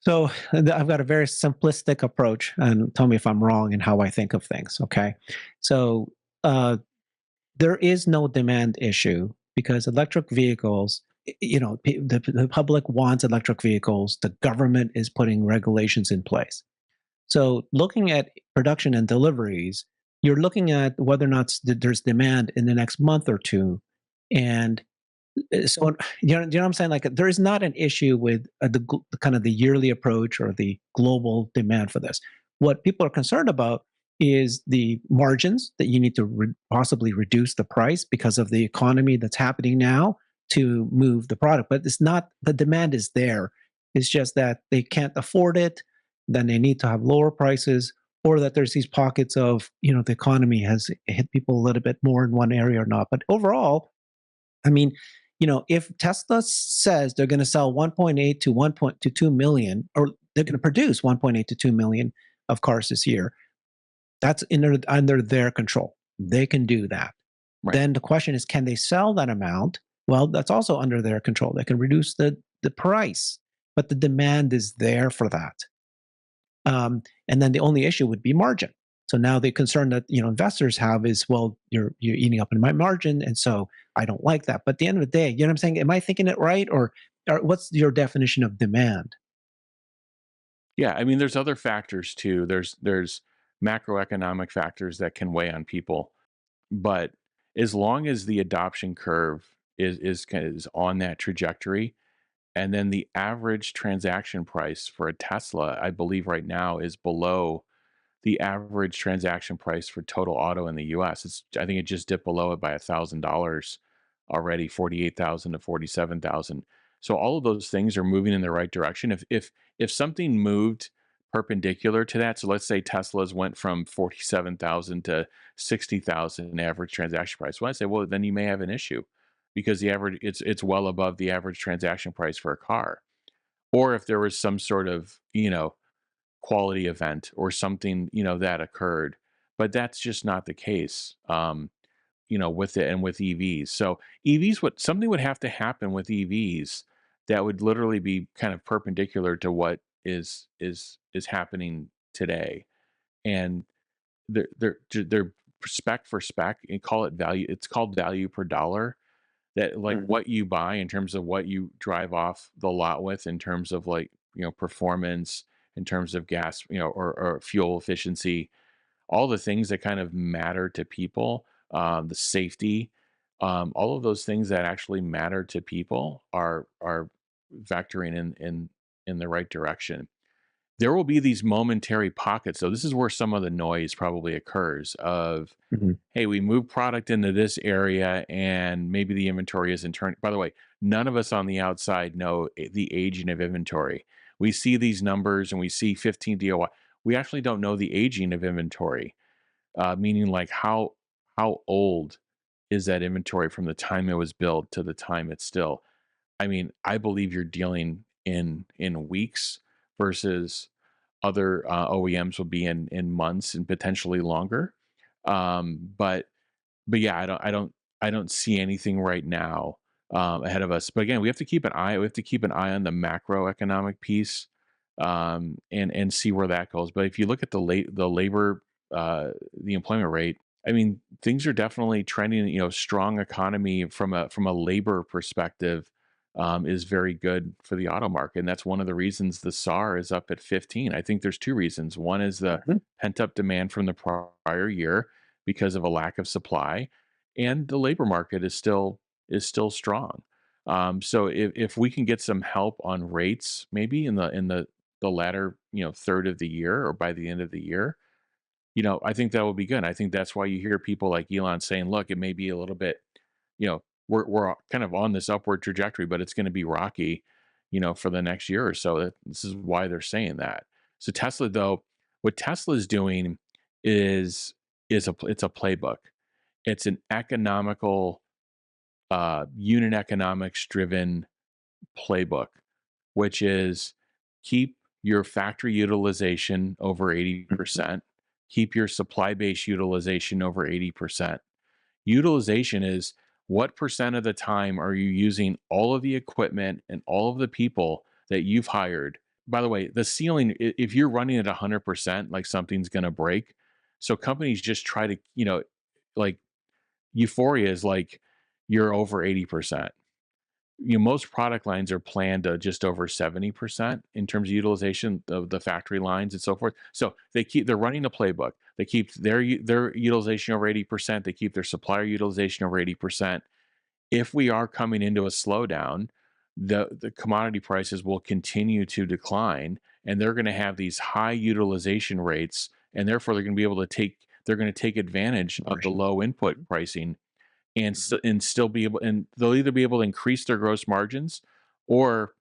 So I've got a very simplistic approach, and tell me if I'm wrong in how I think of things. Okay, so uh, there is no demand issue because electric vehicles, the public wants electric vehicles. The government is putting regulations in place. So looking at production and deliveries, you're looking at whether or not there's demand in the next month or two, and so you know what I'm saying? Like there is not an issue with the kind of the yearly approach or the global demand for this. What people are concerned about is the margins that you need to possibly reduce the price because of the economy that's happening now to move the product. But it's not the demand is there. It's just that they can't afford it. Then they need to have lower prices, or that there's these pockets of the economy has hit people a little bit more in one area or not. But overall, I mean, if Tesla says they're going to sell 1.8 to 2 million, or they're going to produce 1.8 to 2 million of cars this year, that's under their control. They can do that. Right. Then the question is, can they sell that amount? Well, that's also under their control. They can reduce the price, but the demand is there for that. And then the only issue would be margin. So now the concern that investors have is, well, you're eating up in my margin, and so I don't like that. But at the end of the day, you know what I'm saying? Am I thinking it right, or what's your definition of demand? Yeah, I mean, there's other factors too. There's macroeconomic factors that can weigh on people, but as long as the adoption curve is on that trajectory, and then the average transaction price for a Tesla, I believe right now is below the average transaction price for total auto in the US. I think it just dipped below it by $1,000 already, 48,000 to 47,000. So all of those things are moving in the right direction. If something moved perpendicular to that, so let's say Tesla's went from 47,000 to 60,000 average transaction price. Well, I say, well, then you may have an issue because the average it's well above the average transaction price for a car. Or if there was some sort of, quality event or something, that occurred. But that's just not the case, with it and with EVs. So EVs, what something would have to happen with EVs that would literally be kind of perpendicular to what is happening today. And they're spec for spec and call it value. It's called value per dollar. That like Mhm. what you buy in terms of what you drive off the lot with in terms of like, performance, in terms of gas, or fuel efficiency, all the things that kind of matter to people, the safety, all of those things that actually matter to people are vectoring in the right direction. There will be these momentary pockets. So this is where some of the noise probably occurs of, Mhm. hey, we move product into this area and maybe the inventory isn't turning. By the way, none of us on the outside know the aging of inventory. We see these numbers and we see 15 DOI. We actually don't know the aging of inventory, meaning like how old is that inventory from the time it was built to the time it's still. I mean, I believe you're dealing in weeks versus other OEMs will be in months and potentially longer. But yeah, I don't see anything right now ahead of us. But again, we have to keep an eye. We have to keep an eye on the macroeconomic piece, and see where that goes. But if you look at the labor, the employment rate, I mean, things are definitely trending. Strong economy from a labor perspective is very good for the auto market, and that's one of the reasons the SAR is up at 15. I think there's two reasons. One is the Mhm. pent up demand from the prior year because of a lack of supply, and the labor market is still strong. So if we can get some help on rates, maybe in the latter third of the year or by the end of the year, I think that will be good. I think that's why you hear people like Elon saying, "Look, it may be a little bit, we're kind of on this upward trajectory, but it's going to be rocky, for the next year or so." This is why they're saying that. So Tesla, though, what Tesla is doing is it's a playbook. It's an economical, unit economics driven playbook, which is keep your factory utilization over Mhm. 80%, keep your supply base utilization over 80%. Utilization is what percent of the time are you using all of the equipment and all of the people that you've hired by the way, the ceiling, if you're running at 100%, like something's going to break. So companies just try to, like Euphoria is like you're over 80%. Most product lines are planned to just over 70% in terms of utilization of the factory lines and so forth. So they're running a playbook. They keep their utilization over 80%. They keep their supplier utilization over 80%. If we are coming into a slowdown, the commodity prices will continue to decline, and they're going to have these high utilization rates, and therefore they're going to take advantage of the Margin. low input pricing, and still be able, and they'll either be able to increase their gross margins or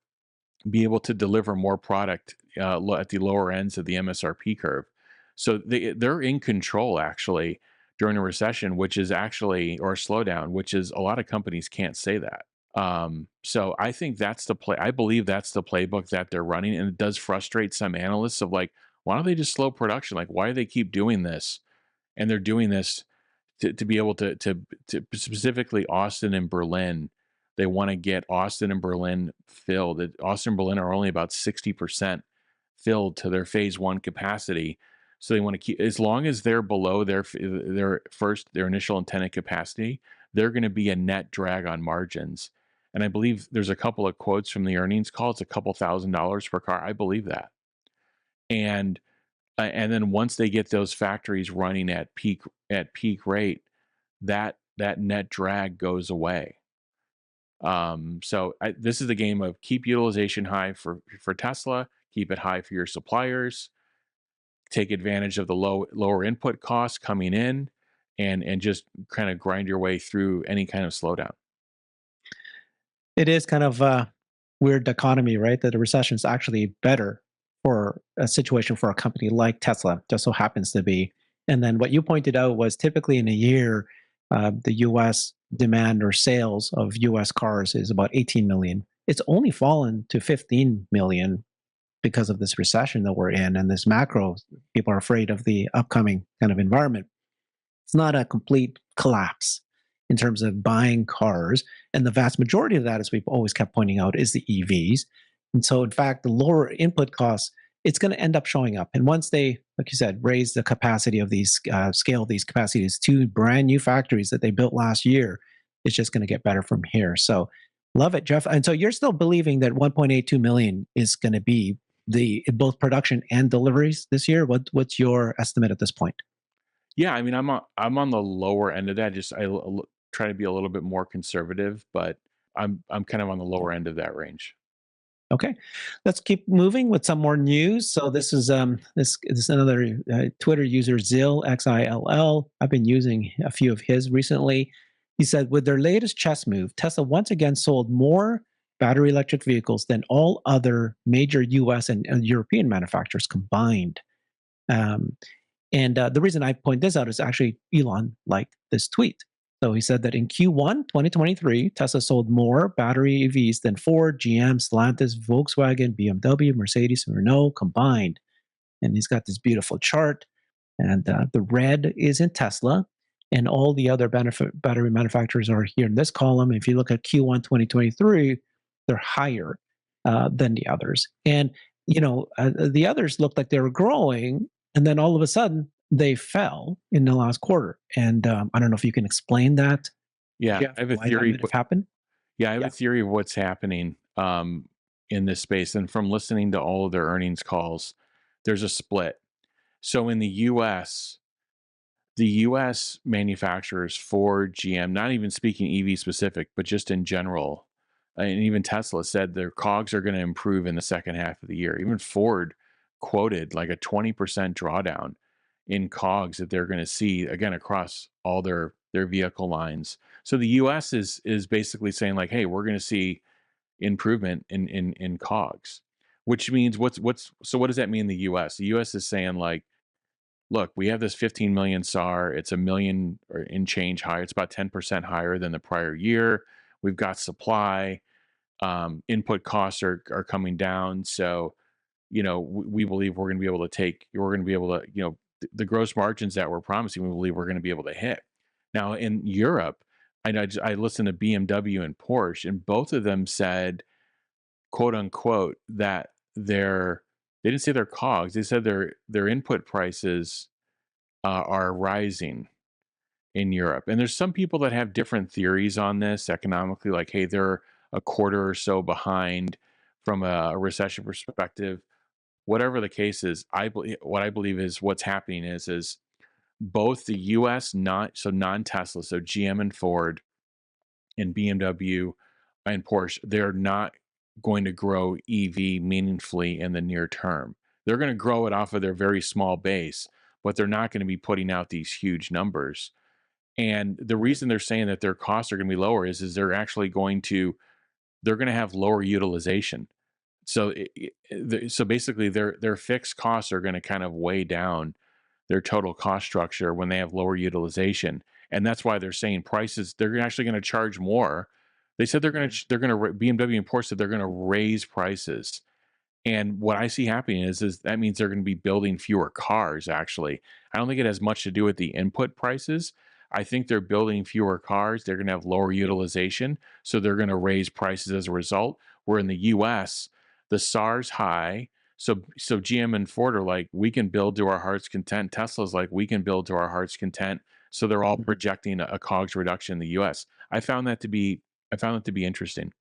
be able to deliver more product at the lower ends of the MSRP curve. So they're in control actually during a recession, which is actually, or a slowdown, which is, a lot of companies can't say that. So I think that's the play. I believe that's the playbook that they're running, and it does frustrate some analysts of like, why don't they just slow production? Like, why do they keep doing this? And they're doing this to be able to specifically Austin and Berlin. They want to get Austin and Berlin filled. Austin and Berlin are only about 60% filled to their phase one capacity. So they want to keep, as long as they're below their initial intended capacity, they're going to be a net drag on margins. And I believe there's a couple of quotes from the earnings call. It's a couple $1,000s per car. I believe that. And then once they get those factories running at peak rate, that net drag goes away. So this is the game of keep utilization high for Tesla, keep it high for your suppliers, take advantage of the lower input costs coming in, and just kind of grind your way through any kind of slowdown. It is kind of a weird dichotomy, right? That a recession is actually better for a situation for a company like Tesla, just so happens to be. And then what you pointed out was typically in a year, the US demand or sales of US cars is about 18 million. It's only fallen to 15 million because of this recession that we're in and this macro. People are afraid of the upcoming kind of environment. It's not a complete collapse in terms of buying cars. And the vast majority of that, as we've always kept pointing out, is the EVs. And so, in fact, the lower input costs, it's going to end up showing up. And once they, like you said, raise the capacity of these, scale these capacities to brand new factories that they built last year, it's just going to get better from here. So, love it, Jeff. And so, you're still believing that 1.82 million is going to be the both production and deliveries this year. What's your estimate at this point? Yeah, I mean, I'm on the lower end of that. Just try to be a little bit more conservative, but I'm kind of on the lower end of that range. Okay, let's keep moving with some more news. So this is another Twitter user Zill Xill. I've been using a few of his recently. He said, with their latest chess move, Tesla once again sold more battery electric vehicles than all other major U.S. and European manufacturers combined. Um, and the reason I point this out is actually Elon liked this tweet. So he said that in Q1 2023, Tesla sold more battery EVs than Ford, GM, Stellantis, Volkswagen, BMW, Mercedes, and Renault combined. And he's got this beautiful chart. And the red is in Tesla, and all the other battery manufacturers are here in this column. If you look at Q1 2023, they're higher than the others. And the others looked like they were growing, and then all of a sudden they fell in the last quarter. And I don't know if you can explain that, Yeah, Jeff, I have a why that theory. might have happened. Yeah, I have a Yeah. theory of what's happening in this space, and from listening to all of their earnings calls, there's a split. So in the US manufacturers, Ford, GM, not even speaking EV specific, but just in general, and even Tesla said their COGS are going to improve in the second half of the year. Even Ford quoted like a 20% drawdown in COGS that they're going to see again across all their vehicle lines. So the US is basically saying like, hey, we're going to see improvement in COGS, which means so what does that mean in the US? The US is saying like, look, we have this 15 million SAR. It's a million or in change higher. It's about 10% higher than the prior year. We've got supply. Input costs are coming down. So, we believe we're going to be able to, the gross margins that we're promising, we believe we're going to be able to hit. Now in Europe, I listened to BMW and Porsche, and both of them said, quote unquote, that their They didn't say their COGS. They said their input prices are rising in Europe. And there's some people that have different theories on this economically, like, hey, they're a quarter or so behind from a recession perspective. Whatever the case is, what I believe is what's happening is both the U.S. non-Tesla, so GM and Ford and BMW and Porsche, they're not going to grow EV meaningfully in the near term. They're going to grow it off of their very small base, but they're not going to be putting out these huge numbers. And the reason they're saying that their costs are going to be lower is they're going to have lower utilization. So basically their fixed costs are going to kind of weigh down their total cost structure when they have lower utilization. And that's why they're saying prices, they're actually going to charge more. They said BMW and Porsche said they're going to raise prices. And what I see happening is that means they're going to be building fewer cars, actually. I don't think it has much to do with the input prices. I think they're building fewer cars. They're going to have lower utilization. So they're going to raise prices as a result. Where in the US, the SAR's high. So GM and Ford are like, we can build to our heart's content. Tesla's like, we can build to our heart's content. So they're all projecting a COGS reduction in the US. I found that to be interesting.